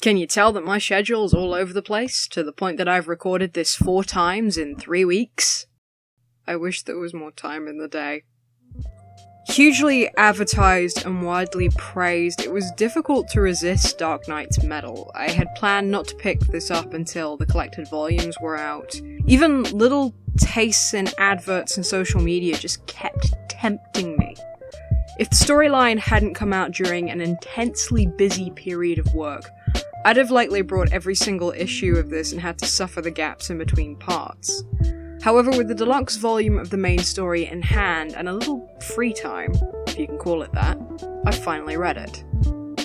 Can you tell that my schedule's all over the place, to the point that I've recorded this 4 times in 3 weeks? I wish there was more time in the day. Hugely advertised and widely praised, it was difficult to resist Dark Knight's Metal. I had planned not to pick this up until the collected volumes were out. Even little tastes in adverts and social media just kept tempting me. If the storyline hadn't come out during an intensely busy period of work, I'd have likely brought every single issue of this and had to suffer the gaps in between parts. However, with the deluxe volume of the main story in hand and a little free time, if you can call it that, I finally read it.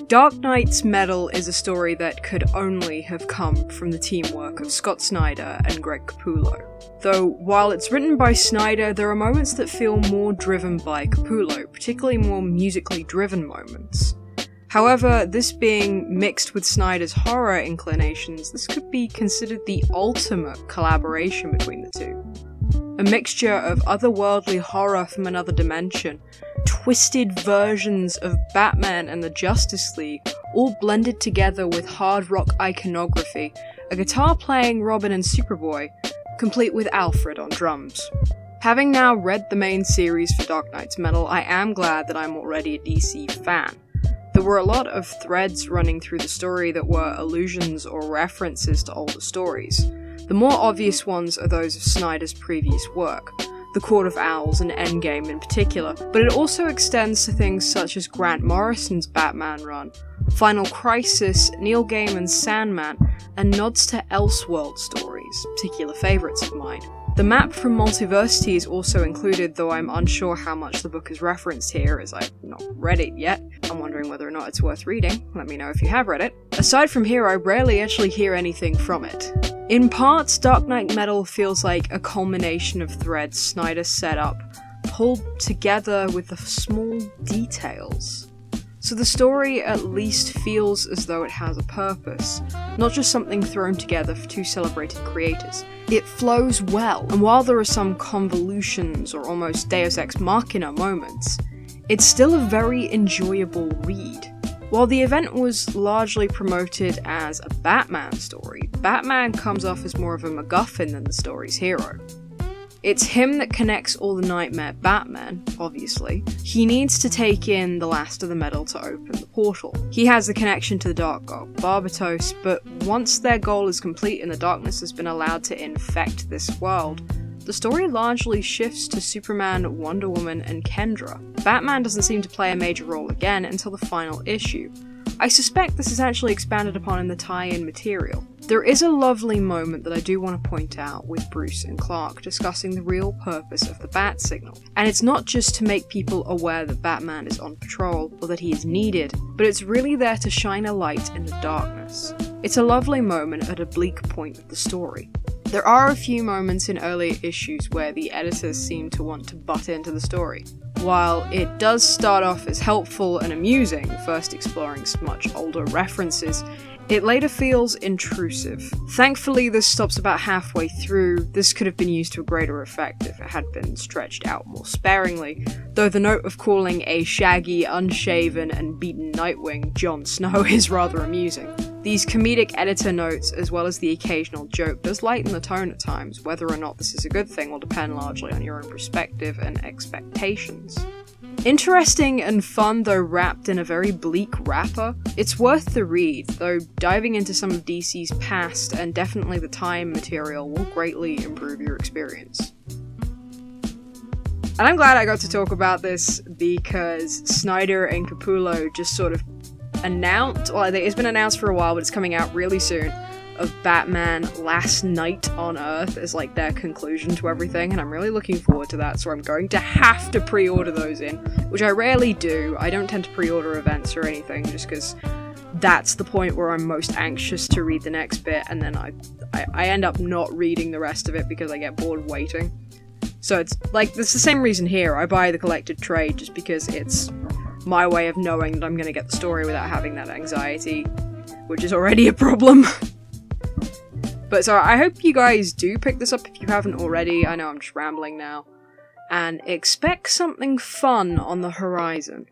Dark Knight's Metal is a story that could only have come from the teamwork of Scott Snyder and Greg Capullo. Though, while it's written by Snyder, there are moments that feel more driven by Capullo, particularly more musically driven moments. However, this being mixed with Snyder's horror inclinations, this could be considered the ultimate collaboration between the two. A mixture of otherworldly horror from another dimension, twisted versions of Batman and the Justice League, all blended together with hard rock iconography, a guitar-playing Robin and Superboy, complete with Alfred on drums. Having now read the main series for Dark Knight's Metal, I am glad that I'm already a DC fan. There were a lot of threads running through the story that were allusions or references to older stories. The more obvious ones are those of Snyder's previous work, The Court of Owls and Endgame in particular, but it also extends to things such as Grant Morrison's Batman run, Final Crisis, Neil Gaiman's Sandman, and nods to Elseworld stories, particular favourites of mine. The map from Multiversity is also included, though I'm unsure how much the book is referenced here, as I've not read it yet. I'm wondering whether or not it's worth reading. Let me know if you have read it. Aside from here, I rarely actually hear anything from it. In parts, Dark Knight Metal feels like a culmination of threads Snyder set up, pulled together with the small details. So the story at least feels as though it has a purpose, not just something thrown together for 2 celebrated creators. It flows well, and while there are some convolutions or almost Deus Ex Machina moments, it's still a very enjoyable read. While the event was largely promoted as a Batman story, Batman comes off as more of a MacGuffin than the story's hero. It's him that connects all the Nightmare Batmen, obviously. He needs to take in the last of the metal to open the portal. He has the connection to the Dark God Barbatos, but once their goal is complete and the darkness has been allowed to infect this world, the story largely shifts to Superman, Wonder Woman, and Kendra. Batman doesn't seem to play a major role again until the final issue. I suspect this is actually expanded upon in the tie-in material. There is a lovely moment that I do want to point out with Bruce and Clark discussing the real purpose of the bat signal. And it's not just to make people aware that Batman is on patrol or that he is needed, but it's really there to shine a light in the darkness. It's a lovely moment at a bleak point of the story. There are a few moments in earlier issues where the editors seem to want to butt into the story. While it does start off as helpful and amusing, first exploring some much older references, it later feels intrusive. Thankfully, this stops about halfway through. This could have been used to a greater effect if it had been stretched out more sparingly, though the note of calling a shaggy, unshaven, and beaten Nightwing Jon Snow is rather amusing. These comedic editor notes, as well as the occasional joke, does lighten the tone at times. Whether or not this is a good thing will depend largely on your own perspective and expectations. Interesting and fun, though wrapped in a very bleak wrapper, it's worth the read, though diving into some of DC's past and definitely the time material will greatly improve your experience. And I'm glad I got to talk about this because Snyder and Capullo just sort of announced, well, it's been announced for a while, but it's coming out really soon, of Batman Last Night on Earth as like their conclusion to everything, and I'm really looking forward to that, so I'm going to have to pre-order those in, which I rarely do. I don't tend to pre-order events or anything, just because that's the point where I'm most anxious to read the next bit, and then I end up not reading the rest of it because I get bored waiting. So it's like, it's the same reason here. I buy the collected trade just because it's my way of knowing that I'm going to get the story without having that anxiety, which is already a problem. But so I hope you guys do pick this up if you haven't already. I know I'm just rambling now. And expect something fun on the horizon.